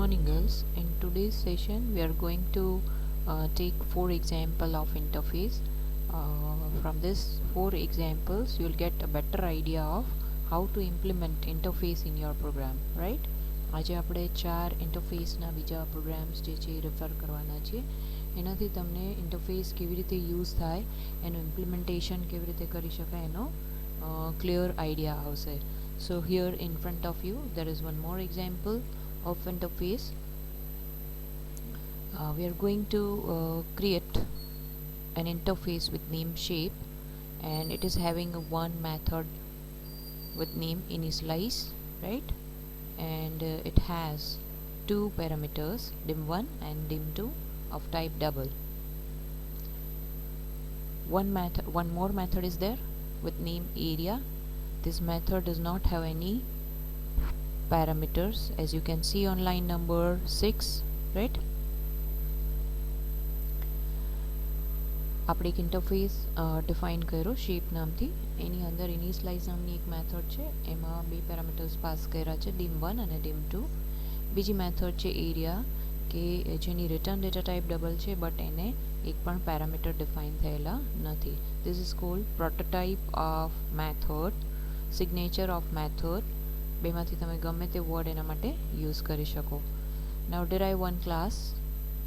morning girls. In today's session we are going to take 4 examples of interface. From this 4 examples you'll get a better idea of how to implement interface in your program, right? આજે આપણે 4 ઇન્ટરફેસના બીજા programs જે છે એ refer કરવાના છીએ. એનાથી તમને interface કેવી રીતે યુઝ થાય, એનું ઇમ્પ્લિમેન્ટેશન કેવી રીતે કરી શકાય એનો ક્લિયર આઈડિયા આવશે. So here in front of you there is one more example of interface. We are going to create an interface with name shape, and it is having a one method with name initialize, right? And it has 2 parameters, dim1 and dim2 of type double. One more method is there with name area. This method does not have any parameters, as you can see on line number 6, right? આપણે એક interface define કર્યો shape નામથી. એની અંદર initialize નામની એક method છે, એમાં 2 parameters pass કર્યા છે, dim1 અને dim2. બીજી મેથડ છે એરિયા, કે જેની રિટર્ન ડેટા ટાઈપ ડબલ છે, બટ એને એક પણ પેરામીટર ડિફાઇન થયેલા નથી. This is called prototype of method, signature of method. બેમાંથી તમે ગમે તે વર્ડ એના માટે યુઝ કરી શકો. નાઉ derive one class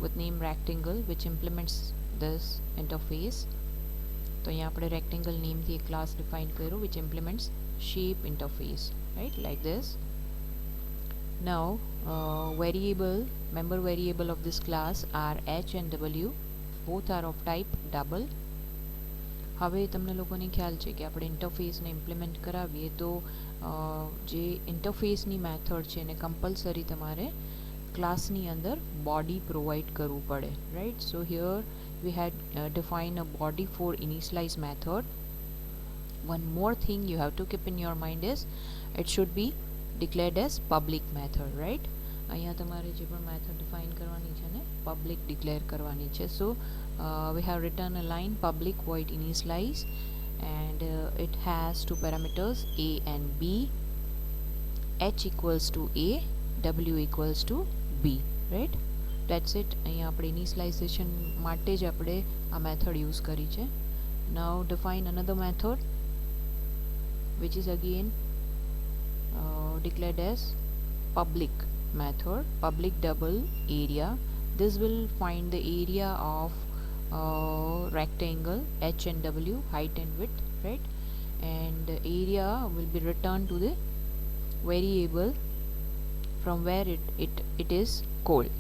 with name rectangle which implements this interface. તો અહીંયા આપણે rectangle nameથી એક class define કર્યો which implements shape interface, right, like this. Now member variable of this class are h and w, both are of type double. હવે તમને લોકોને ખ્યાલ છે કે આપણે ઇન્ટરફેસને ઇમ્પ્લિમેન્ટ કરાવીએ તો જે ઇન્ટરફેસની મેથડ છે એને કમ્પલસરી તમારે ક્લાસની અંદર બોડી પ્રોવાઈડ કરવું પડે, right? So here we had defined a body for initialize method. One more thing you have to keep in your mind is it should be declared as public method, right? અહીંયા તમારે જે પણ method define કરવાની છે ને public declare કરવાની છે. સો we have written a line public void initialize, and it has 2 parameters a and b, h equals to a, w equals to b, right? That's it. અહીંયા આપણે ઇનિશિયલાઇઝેશન માટે જ આપણે આ મેથડ યુઝ કરી છે. Now define another method which is again declared as public method, public double area. This will find the area of rectangle h and w, height and width, right? And the area will be returned to the variable from where it is called.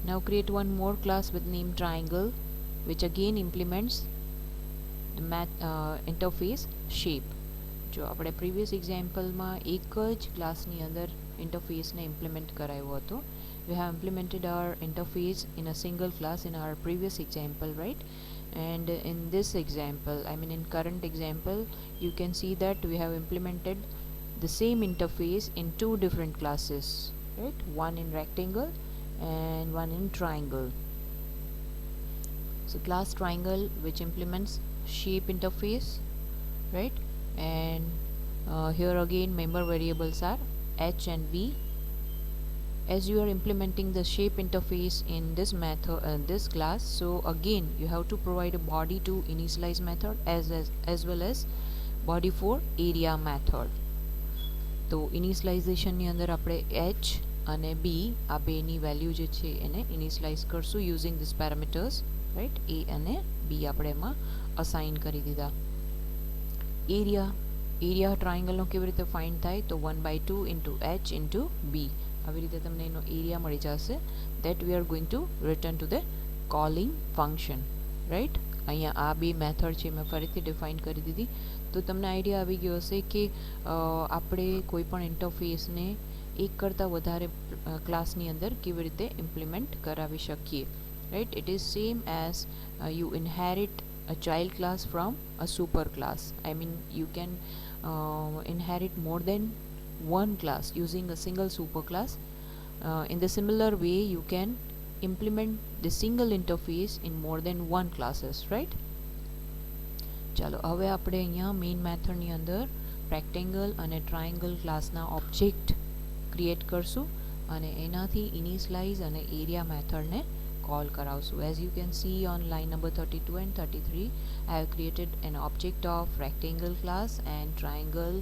Now create one more class with name triangle which again implements the interface shape. જો આપણે previous એક્ઝામ્પલમાં એક જ ક્લાસની અંદર ઇન્ટરફેસને implement કરાવ્યો હતો. We have implemented our interface in a single class in our previous example, right? And in this example, I mean in current example, you can see that we have implemented the same interface in 2 different classes, right? One in rectangle and one in triangle. So class triangle which implements shape interface, right? And here again member variables are h and b. As you are implementing the shape interface in this method, this class, so again you have to provide a body to initialize method as well as body for area method. તો ઇનિશિયલાઇઝેશનની અંદર આપણે h અને b આ બેની value જે છે એને initialize કરશું using this parameters, right? a અને b આપણે એમાં અસાઇન કરી દીધા. એરિયા ટ્રાયંગલનો કેવી રીતે ફાઇન્ડ થાય? તો 1/2 ઇન્ટુ h ઇન્ટુ b. આવી રીતે તમને એનો એરિયા મળી જશે. That we are going to return to the calling function, right? અહીંયા આ બે મેથડ છે મેં ફરીથી ડિફાઇન કરી દીધી. તો તમને આઈડિયા આવી ગયો હશે કે આપણે કોઈ પણ ઇન્ટરફેસને એક કરતાં વધારે ક્લાસની અંદર કેવી રીતે ઇમ્પ્લિમેન્ટ કરાવી શકીએ, right? It is same as you inherit a child class from a super class. I mean you can inherit more than one class using a single super class. In the similar way you can implement the single interface in more than one classes, right? ચાલો હવે આપણે અહીંયા main મેથડની અંદર rectangle અને triangle ક્લાસના object create કરશું અને એનાથી ઇનિશિયલાઇઝ અને એરિયા મેથડને call કરાવશું. As you can see on line number 32 and 33, I have created an object of rectangle class and triangle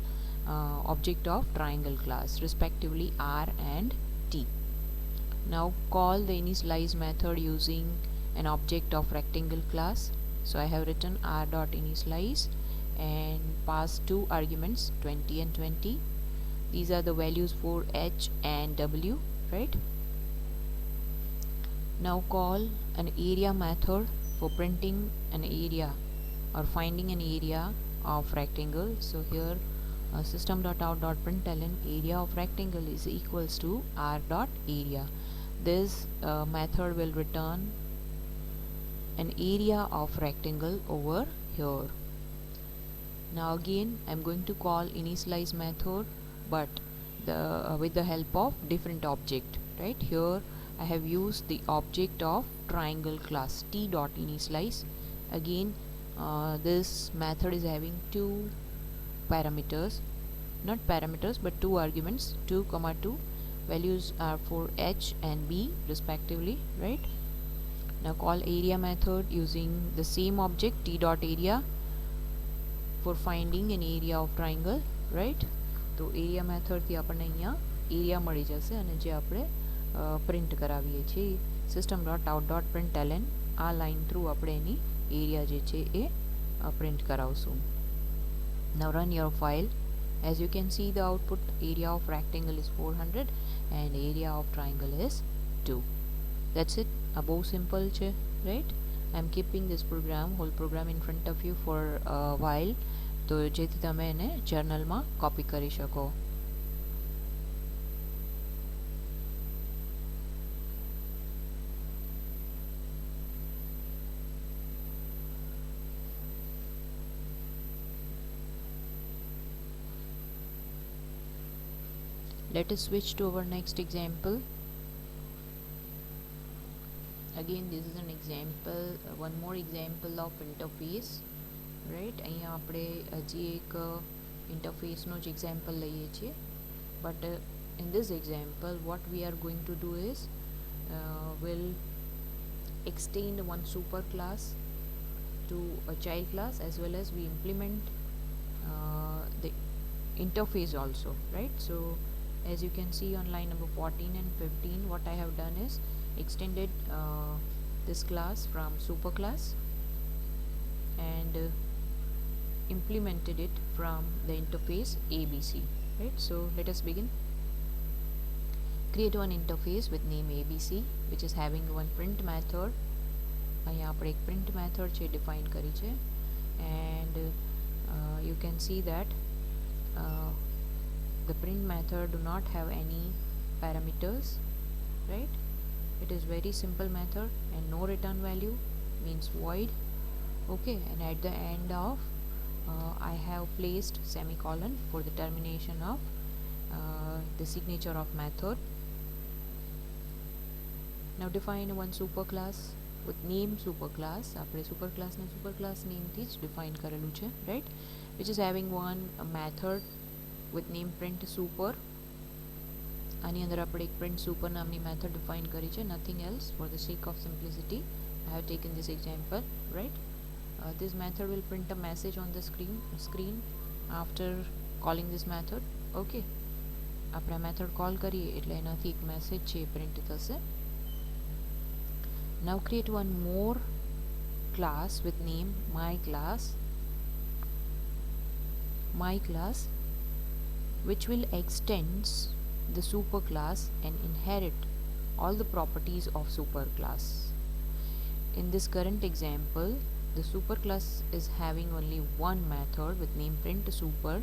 object of triangle class, respectively R and T. Now call the initialize method using an object of rectangle class. So I have written r dot initialize and pass two arguments 20 and 20. These are the values for h and w, right? Now call an area method for printing an area or finding an area of rectangle. So here system.out.println area of rectangle is equals to r dot area. This method will return an area of rectangle over here. Now again I'm going to call initialize method, but with the help of different object, right? Here I have used the object of triangle class t dot initialize. Again this method is having two parameters, not parameters but two arguments, 2, 2. Values are for h and b respectively, right? Now call area method using the same object t dot area for finding an area of triangle, right? તો area મેથડથી આપણને અહીંયા area મળી જશે અને જે આપણે print કરાવીએ છીએ system.out.println આ લાઈન થ્રુ આપણે એની એરિયા જે છે એ print કરાવશું. Now run your file. As you can see, the output area of rectangle is 400 and area of triangle is 2. That's it. Above simple છે, right? I'm keeping this whole program in front of you for a while, તો જેથી તમે એને જર્નલમાં copy કરી શકો. Let us switch to our next example. Again this is an example, one more example of interface, right? અહીંયા આપણે હજી એક interface નો જ example લઈએ છીએ, but in this example what we are going to do is we'll extend one super class to a child class, as well as we implement the interface also, right? So as you can see on line number 14 and 15, what I have done is extended this class from super class and implemented it from the interface ABC, right? So let us begin. Create one interface with name ABC, which is having one print method. અહીંયા આપણે એક print method છે define કરી છે, and you can see that the print method do not have any parameters, right? It is very simple method and no return value, means void. Okay, and at the end of I have placed semicolon for the termination of the signature of method. Now define one super class with name super class. આપણે super class ને super class name થી જ define કરેલું છે, right? Which is having one method with name print super. આની અંદર આપણે એક print super નામની method define કરી છે, nothing else. For the sake of simplicity I have taken this example, right? This method will print a message on the screen after calling this method. Okay, આપણે method call કરીએ એટલે એનાથી એક message છે print થશે. Now create one more class with name my class, which will extend the super class and inherit all the properties of super class. In this current example, the super class is having only one method with name print super,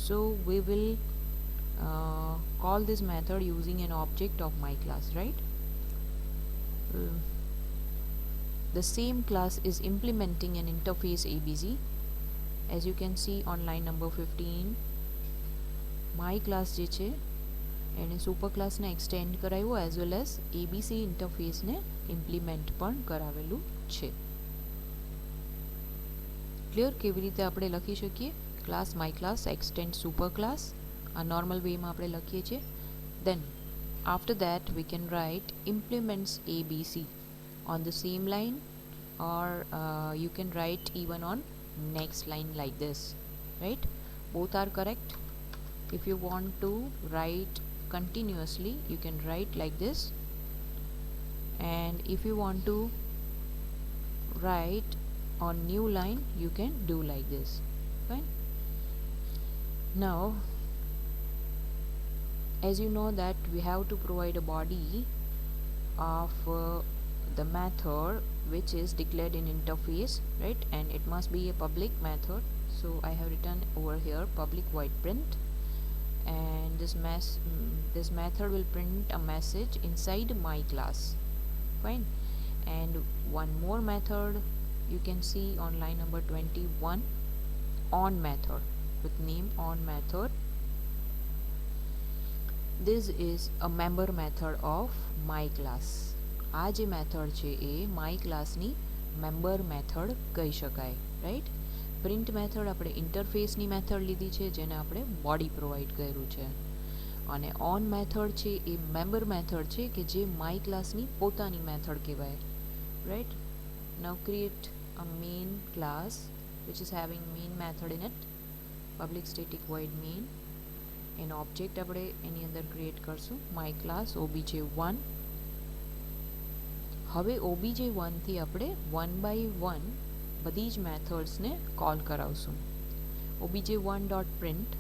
so we will call this method using an object of my class, right? The same class is implementing an interface ABC. As you can see on line number 15, my class જે છે એને super class ને extend કરાવ્યું, as well as ABC interface ને implement પણ કરાવેલું છે. Clear? કેવી રીતે આપણે લખી શકીએ? Class my class extend super class, આ નોર્મલ વેમાં આપણે લખીએ છીએ. Then after that we can write implements ABC on the same line, or you can write even on next line like this, right? Both are correct. If you want to write continuously, you can write like this, and if you want to write on new line, you can do like this. Fine. Now as you know that we have to provide a body of the method which is declared in interface, right? And it must be a public method, so I have written over here public void print, and this method will print a message inside my class. Fine. And one more method you can see on line number 21, on method with name on method. This is a member method of my class. આ જે method છે એ my ક્લાસની member method કહી શકાય, right? Print method આપણે ઇન્ટરફેસની method લીધી છે જેને આપણે બોડી પ્રોવાઈડ કર્યું છે, અને ઓન મેથડ છે એ મેમ્બર મેથડ છે કે જે માય ક્લાસની પોતાની મેથડ કહેવાય, right? Now create a main class which is having main method in it, public static void main. એનો ઓબ્જેક્ટ આપણે એની અંદર ક્રિએટ કરશું માય ક્લાસ obj1. હવે obj1 થી આપણે 1 by 1 બધી જ મેથડ્સને કોલ કરાવશું. obj1.print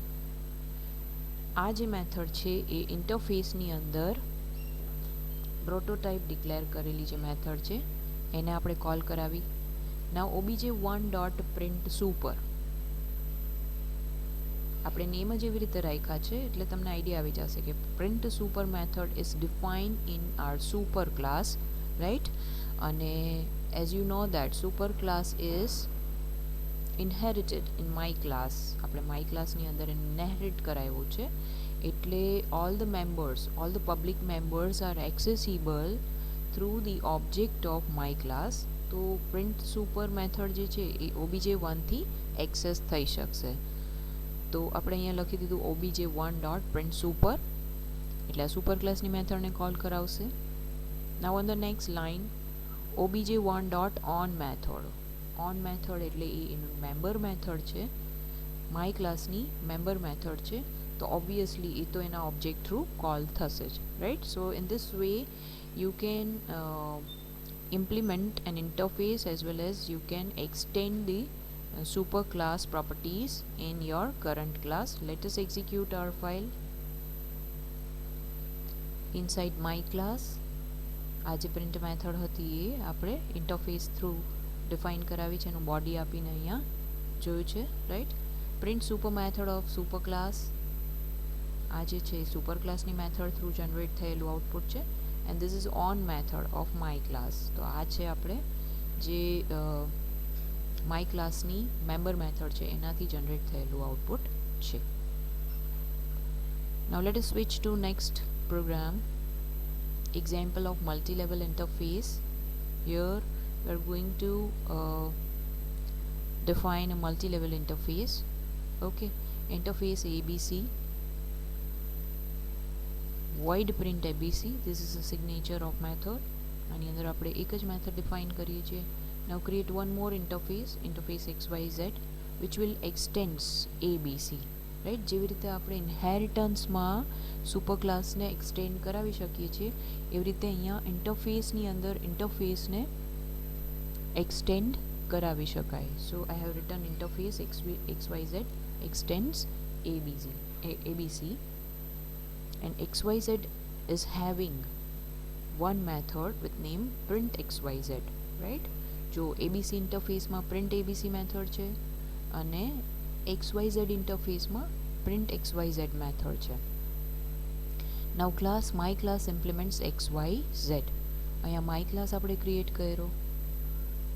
આ જે મેથડ છે એ ઇન્ટરફેસની અંદર પ્રોટોટાઇપ ડિક્લેર કરેલી જે મેથડ છે એને આપણે કોલ કરાવી. નાઉ obj1.print super આપણે નેમ જ એવી રીતે રાખ્યા છે એટલે તમને આઈડિયા આવી જશે કે print super method is defined in our super class, right? અને as you know that super class is inherited in my class. આપણે માય ક્લાસની અંદર ઇનહેરિટ કરાવ્યું છે એટલે all the members, all the public members are accessible through the object of my class. તો print super method જે છે એ obj1 થી એક્સેસ થઈ શકશે. તો આપણે અહીંયા લખી દીધું obj1.print super એટલે આ સુપર ક્લાસની મેથડને કોલ કરાવશે. Now on the next line obj1.on method. On method એટલે એ એનું મેમ્બર મેથડ છે, માય ક્લાસની મેમ્બર મેથડ છે, તો ઓબ્વિયસલી એ તો એના ઓબ્જેક્ટ થ્રુ કોલ થશે જ, right? So in this way you can implement an interface as well as you can extend the super class properties in your current class. Let us execute our file inside my class. આ જે print method હતી એ આપણે interface through define કરાવી છે, એનું body આપીને અહીંયા જોયું છે, right? Print super method of super class આ જે છે સુપર ક્લાસની મેથડ થ્રુ જનરેટ થયેલું આઉટપુટ છે. And this is on method of my class. તો આ છે આપણે જે માય ક્લાસની મેમ્બર મેથડ છે એનાથી જનરેટ થયેલું આઉટપુટ છે. Now let us switch to next program. Example of multi-level interface. Here we are going to define a multi-level interface. Okay, interface ABC, void print ABC. This is a signature of method. આની અંદર આપણે એક જ method define કરીએ છીએ. Now create one more interface, interface XYZ, which will extends ABC. Right? જેવી રીતે આપણે ઇન્હેરિટન્સમાં સુપર ક્લાસને એક્સટેન્ડ કરાવી શકીએ છીએ એવી રીતે અહીંયા ઇન્ટરફેસની અંદર ઇન્ટરફેસને એક્સટેન્ડ કરાવી શકાય. So I have written interface XYZ extends ABC and XYZ is having one method with name print XYZ, right? જો ABC ઇન્ટરફેસમાં print ABC મેથડ છે અને XYZ ઇન્ટરફેસમાં print XYZ મેથડ છે. Now class my class implements XYZ. અહીંયા my class આપણે create કર્યો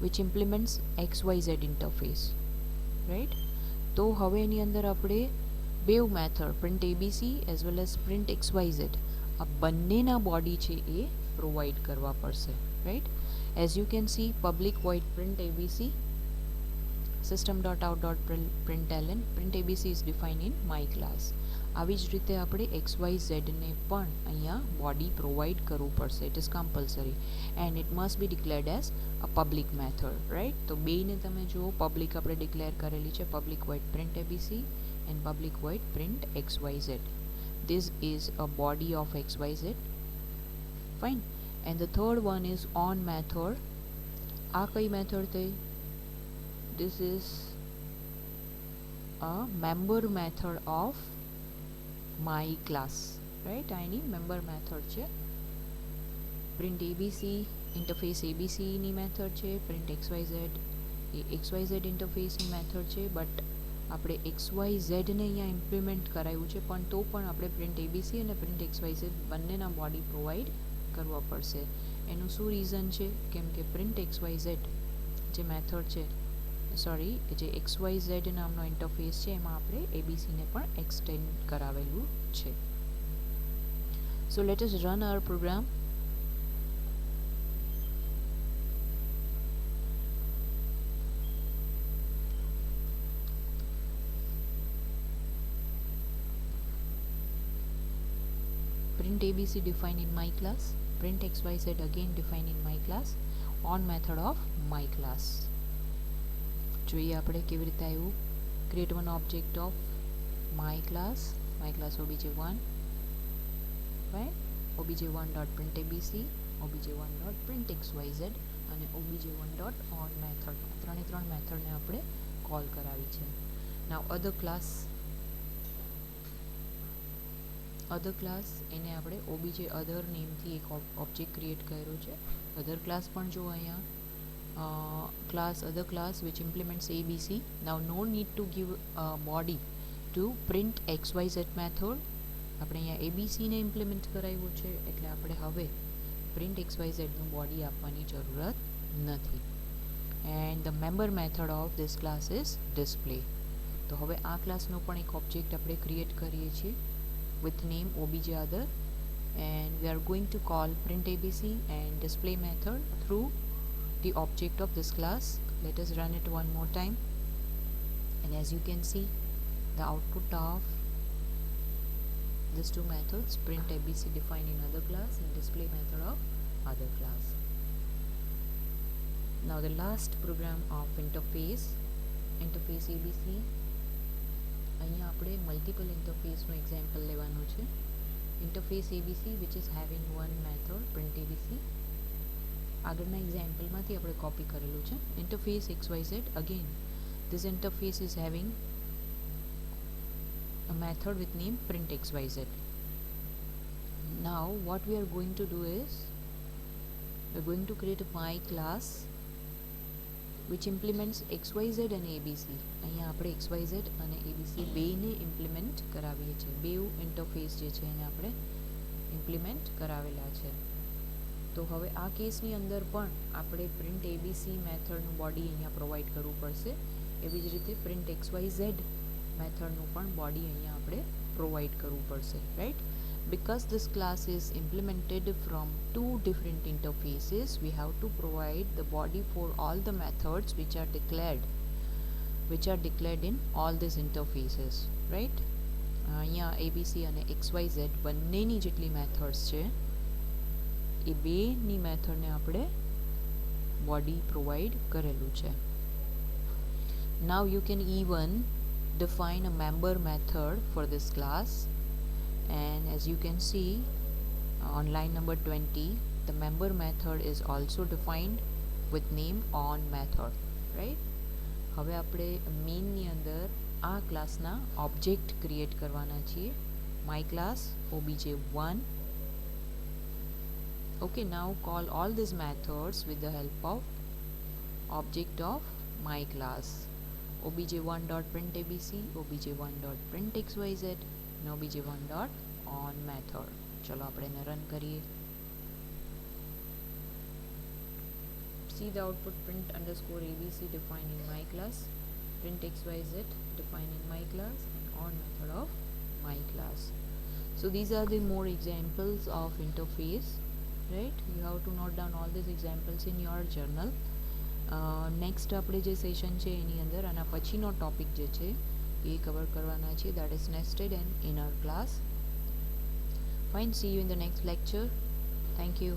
which implements XYZ interface, right? તો હવે એની અંદર આપણે બેવ method print ABC as well as print XYZ આ બંનેના બોડી છે એ પ્રોવાઈડ કરવા પડશે, right? As you can see public void print ABC system.out.println print abc is defined in my class. આવી જ રીતે આપણે xyz ને પણ અહીંયા બોડી પ્રોવાઈડ કરવું પડશે. It is compulsory and it must be declared as a public method, right? તો બેને તમે જુઓ, પબ્લિક આપણે ડિક્લેર કરેલી છે, public void print abc and public void print xyz. This is a body of xyz, fine. And the third one is on method. આ કઈ method થઈ? This is a member method of my class, right? આ એની member method છે. Print abc interface abc ની method છે, print xyz એ xyz ઇન્ટરફેસની method છે. But આપણે xyz ને અહીંયા ઇમ્પ્લિમેન્ટ કરાવ્યું છે, પણ તો પણ આપણે પ્રિન્ટ abc અને પ્રિન્ટ xyz બંનેના બોડી પ્રોવાઈડ કરવા પડશે. એનું શું રીઝન છે? કેમ કે પ્રિન્ટ xyz જે મેથડ છે, સોરી, જે xyz નામનો ઇન્ટરફેસ છે એમાં આપણે abc ને પણ એક્સટેન્ડ કરાવેલું છે. So let us run our program. Print abc defined in my class, print xyz again defined in my class, on method of my class. જોઈએ આપણે કેવી રીતે આવ્યું. create one object of my class obj1, right? obj1.print.abc, obj1.print.xyz અને obj1.on method, ત્રણે ત્રણ મેથડને આપણે કોલ કરાવી છે. now other class એને આપણે obj other નેમથી એક ઓબ્જેક્ટ ક્રિએટ કર્યો છે. other class પણ જો અહીંયા other class which implements abc. now no need to give a body to print xyz method. આપણે અહીંયા abc ને ઇમ્પ્લિમેન્ટ કરાવ્યું છે એટલે આપણે હવે print xyz નું બોડી આપવાની જરૂરત નથી. and the member method of this class is display. તો હવે આ ક્લાસનો પણ એક ઓબ્જેક્ટ આપણે ક્રિએટ કરીએ છીએ with name obj other, and we are going to call print abc and display method through the object of this class. Let us run it one more time, and as you can see the output of these two methods, print abc defined in other class and display method of other class. now the last program of interface abc. અહીંયા આપણે multiple ઇન્ટરફેસનું example લેવાનું છે. Interface abc which is having one method print abc. આગળના એક્ઝામ્પલમાંથી આપણે copy કરેલું છે. Interface xyz, again this interface is having a method with name print xyz. now what we are going to do is we are going to create a my class which implements xyz and abc. અહીંયા આપણે xyz અને abc બેને implement કરાવીએ છીએ. બેઉ interface જે છે એને આપણે ઇમ્પ્લિમેન્ટ કરાવેલા છે. તો હવે આ કેસની અંદર પણ આપણે પ્રિન્ટ abc મેથડનું બોડી અહીંયા પ્રોવાઈડ કરવું પડશે. એવી જ રીતે પ્રિન્ટ xyz મેથડનું પણ બોડી અહીંયા આપણે પ્રોવાઈડ કરવું પડશે, right? because this class is implemented from two different interfaces, we have to provide the body for all the methods which are declared in all these interfaces, right? અહીંયા abc અને xyz બંનેની જેટલી methods છે એ બેની મેથડને આપણે body provide કરેલું છે. now you can even define a member method for this class, and as you can see on line number 20 the member method is also defined with name on method, right? હવે આપણે મેઇનની અંદર આ ક્લાસના object create કરવાના છીએ. my class obj1. okay, now call all these methods with the help of object of my class obj1.print.abc, obj1.print.xyz and obj1.on method. ચલો આપણે એને રન કરીએ. see the output print underscore abc defined in my class, print xyz defined in my class and on method of my class. so these are the more examples of interface, right? you have to note down all these examples in your journal next આપણે જે session છે એની અંદર આના પછીનો topic જે છે એ cover કરવાના છે, that is nested and inner class. Fine, C you in the next lecture. Thank you.